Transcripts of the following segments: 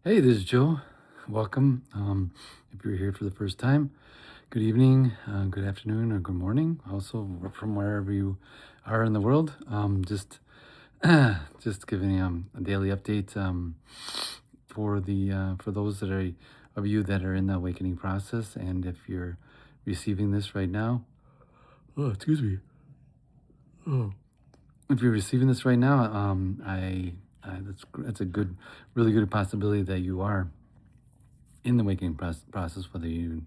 Hey, this is Joe. Welcome. If you're here for the first time, good evening, good afternoon, or good morning. Also, from wherever you are in the world, just giving a daily update for those that are of you that are in the awakening process, and if you're receiving this right now, oh, excuse me. Oh. If you're receiving this right now, that's a good, really good possibility that you are in the waking process, whether you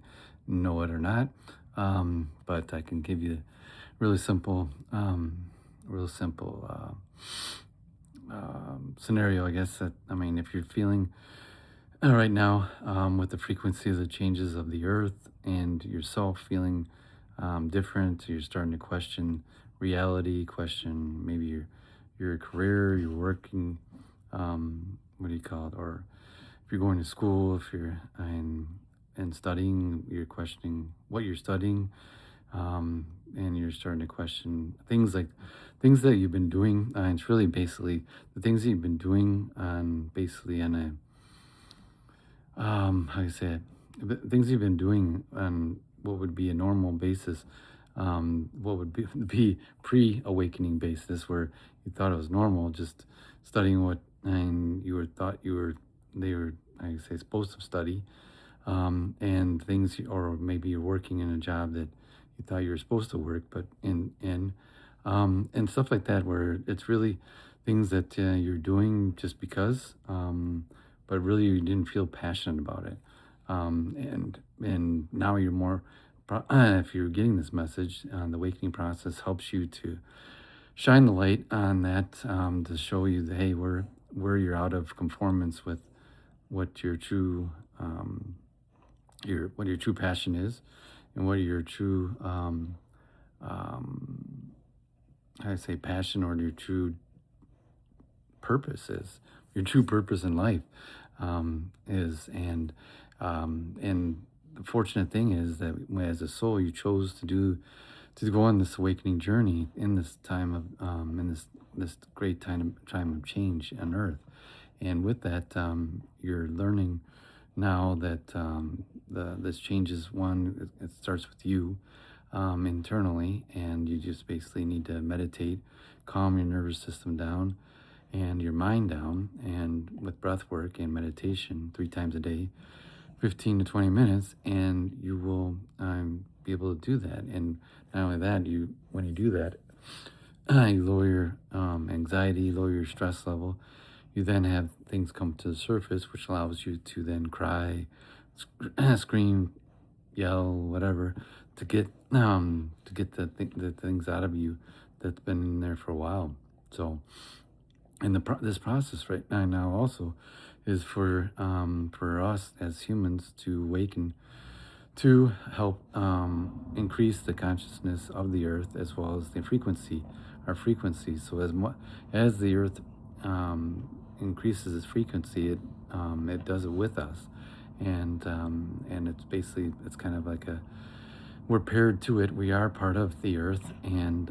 know it or not. But I can give you really simple, real simple scenario, I guess. That I mean, if you're feeling right now with the frequency of the changes of the earth and yourself feeling different, you're starting to question reality, question maybe your career, your working, what do you call it, or if you're going to school, if you're and studying, you're questioning what you're studying, and you're starting to question things like things that you've been doing. It's really basically the things that you've been doing on basically on how you say it, things you've been doing on what would be a normal basis, what would be pre-awakening basis, where you thought it was normal, just studying what and you were thought you were they were I say supposed to study, and things, or maybe you're working in a job that you thought you were supposed to work, but in and stuff like that, where it's really things that you're doing just because, but really you didn't feel passionate about it, and now you're more. If you're getting this message, the awakening process helps you to shine the light on that, to show you that hey, where you're out of conformance with what your true what your true passion is, and what your true um, how I say passion, or your true purpose is, your true purpose in life is, and the fortunate thing is that as a soul you chose to go on this awakening journey in this time of in this great time of change on earth. And with that, you're learning now that this changes. One, it starts with you internally, and you just basically need to meditate, calm your nervous system down and your mind down, and with breath work and meditation 3 times a day, 15 to 20 minutes, and you will be able to do that. And not only that, you when you do that, you lower your anxiety, lower your stress level. You then have things come to the surface, which allows you to then cry, scream, yell, whatever, to get the things out of you that's been in there for a while. So, and this process right now also is for us as humans to awaken, to help increase the consciousness of the earth, as well as the frequency, our frequency. So as the earth increases its frequency, it does it with us, and it's basically, it's kind of like a, we're paired to it. We are part of the earth, and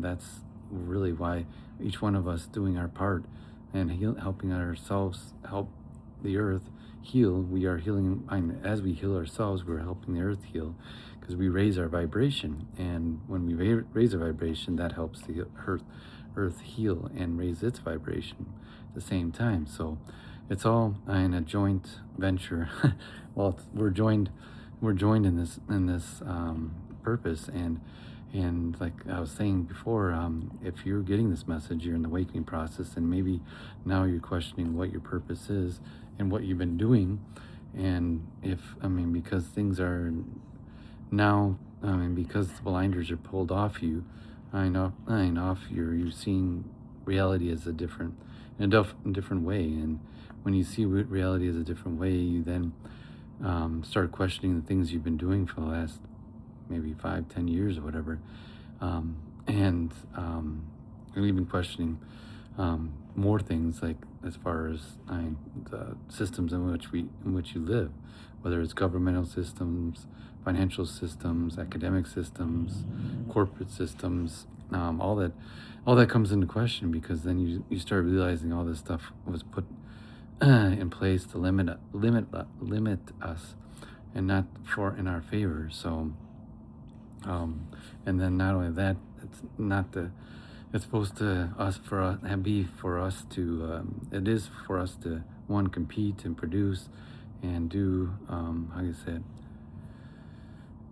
that's really why each one of us doing our part and helping ourselves help the earth heal. We are healing, and as we heal ourselves, we're helping the earth heal, because we raise our vibration, and when we raise our vibration, that helps the earth heal and raise its vibration at the same time. So it's all in a joint venture. Well, we're joined in this purpose, and like I was saying before, if you're getting this message, you're in the awakening process, and maybe now you're questioning what your purpose is and what you've been doing. And if, I mean, because things are now, I mean, because the blinders are pulled off you, you're seeing reality as a different, in a different way. And when you see reality as a different way, you then start questioning the things you've been doing for the last maybe 5, 10 years or whatever, and even questioning more things, like as far as the systems in which you live, whether it's governmental systems, financial systems, academic systems, corporate systems, all that comes into question, because then you start realizing all this stuff was put in place to limit us, and not for in our favor. So, and then not only that, it's not the it's supposed to us for us be for us to it is for us to one compete and produce and do how you said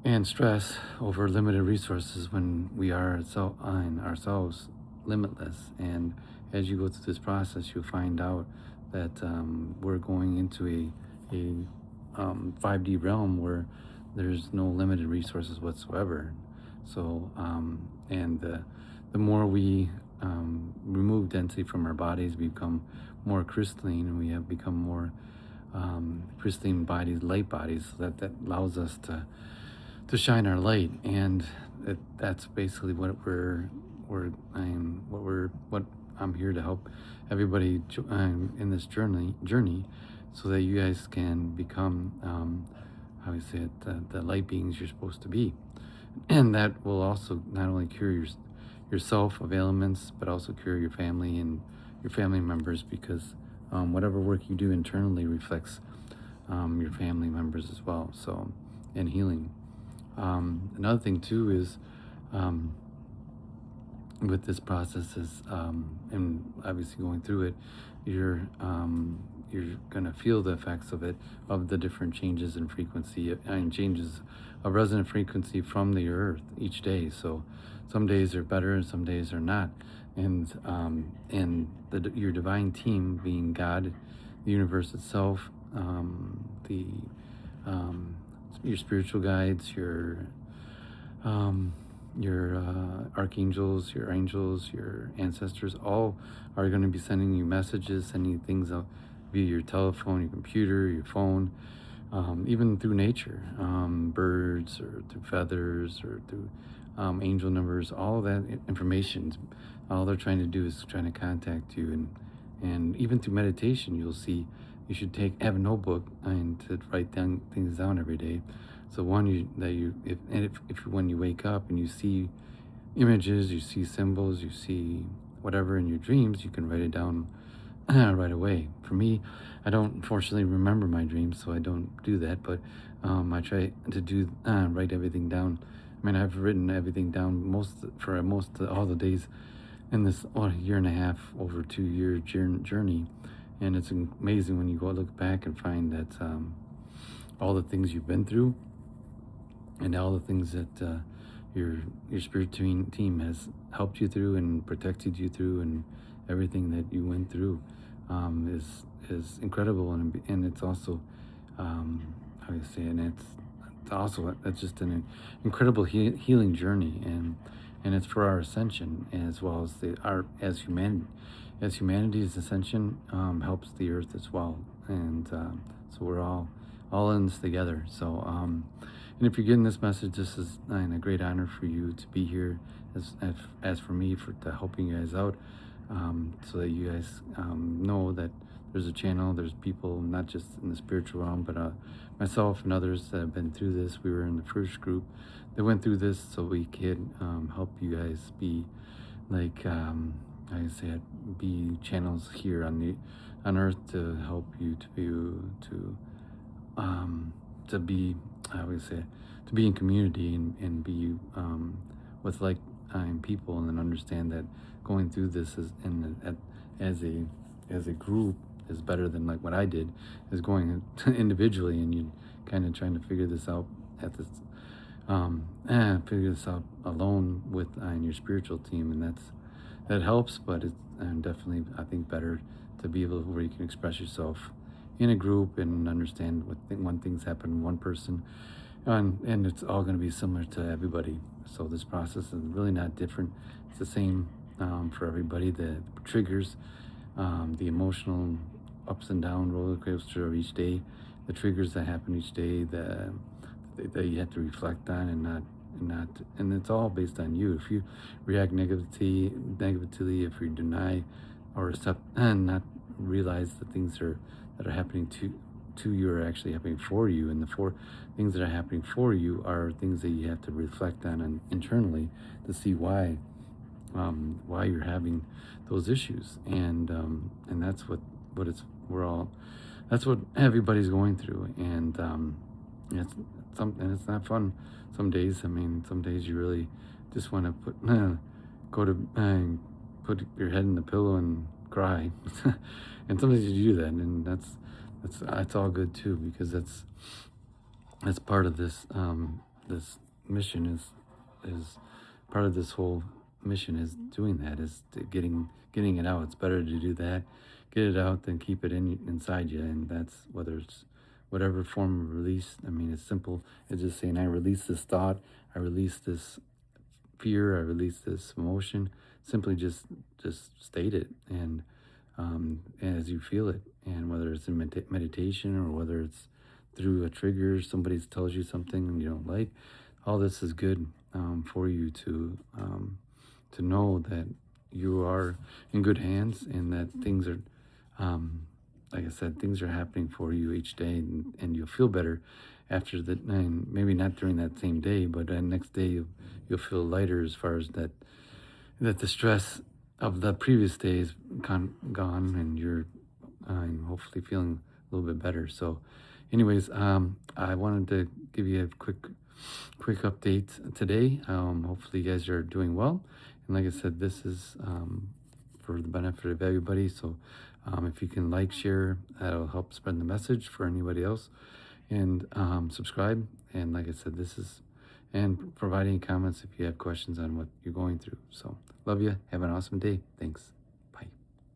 and stress over limited resources when we are so in ourselves limitless. And as you go through this process, you'll find out that we're going into a 5D realm where there's no limited resources whatsoever. So, and the more we remove density from our bodies, we become more crystalline, and we have become more crystalline bodies, light bodies, so that allows us to shine our light. And that's basically what I'm here to help everybody in this journey, so that you guys can become how you say it, the light beings you're supposed to be. And that will also not only cure yourself of ailments, but also cure your family and your family members, because whatever work you do internally reflects your family members as well. So, and healing. Another thing too is with this process is and obviously going through it, you're gonna feel the effects of it, of the different changes in frequency and changes of resonant frequency from the earth each day. So some days are better and some days are not. And your divine team, being God, the universe itself, the your spiritual guides, your archangels, your angels, your ancestors, all are going to be sending you messages, sending you things out via your telephone, your computer, your phone, even through nature, birds, or through feathers, or through angel numbers. All of that information, all they're trying to do is trying to contact you. And even through meditation, you'll see you should have a notebook and to write down things down every day. So one, if when you wake up and you see images, you see symbols, you see whatever in your dreams, you can write it down right away. For me, I don't unfortunately remember my dreams, so I don't do that. But I try to do write everything down. I mean, I've written everything down for most all the days in this year and a half, over 2 year journey. And it's amazing when you go look back and find that all the things you've been through, and all the things that your spirit team has helped you through and protected you through, and everything that you went through is incredible. And it's also how you say, and it's just an incredible healing journey, and it's for our ascension, as well as humanity's ascension helps the earth as well. And so we're all in this together. So and if you're getting this message, this is a great honor for you to be here, as for me, to helping you guys out, so that you guys know that there's a channel, there's people not just in the spiritual realm, but myself and others that have been through this. We were in the first group that went through this, so we could help you guys be like I said, be channels here on earth to help you to be, I would say, to be in community, and be with like people, and then understand that going through this as a group is better than like what I did, is going individually, and you kind of trying to figure this out figure this out alone with your spiritual team. And that helps, but it's definitely, I think, better to be able where you can express yourself in a group and understand when things happen to one person, and it's all going to be similar to everybody. So this process is really not different. It's the same for everybody. The triggers, the emotional ups and down roller coaster of each day, the triggers that happen each day, that you have to reflect on, and it's all based on you. If you react negatively, if you deny or accept and not realize the things that are happening to you are actually happening for you, and the four things that are happening for you are things that you have to reflect on internally to see why you're having those issues. And that's what it's we're all, that's what everybody's going through. And it's something, it's not fun some days. I mean, some days you really just want to put go to put your head in the pillow and cry. And sometimes you do that, and that's all good too, because that's part of this this mission is part of this whole mission is doing that, is getting it out. It's better to do that, get it out, than keep it inside you. And that's whether it's whatever form of release. I mean, it's simple. It's just saying, I release this thought, I release this fear, I release this emotion. Simply just state it, and as you feel it, and whether it's in meditation, or whether it's through a trigger, somebody tells you something you don't like, all this is good for you to know that you are in good hands, and that things are, like I said, things are happening for you each day, and you'll feel better after that. And maybe not during that same day, but the next day you'll feel lighter, as far as that the stress of the previous day is gone, and you're and hopefully feeling a little bit better. So, anyways, I wanted to give you a quick update today. Hopefully, you guys are doing well, and like I said, this is for the benefit of everybody. So, if you can like, share, that'll help spread the message for anybody else, and subscribe. And like I said, this is, and provide any comments if you have questions on what you're going through. So, love you. Have an awesome day. Thanks.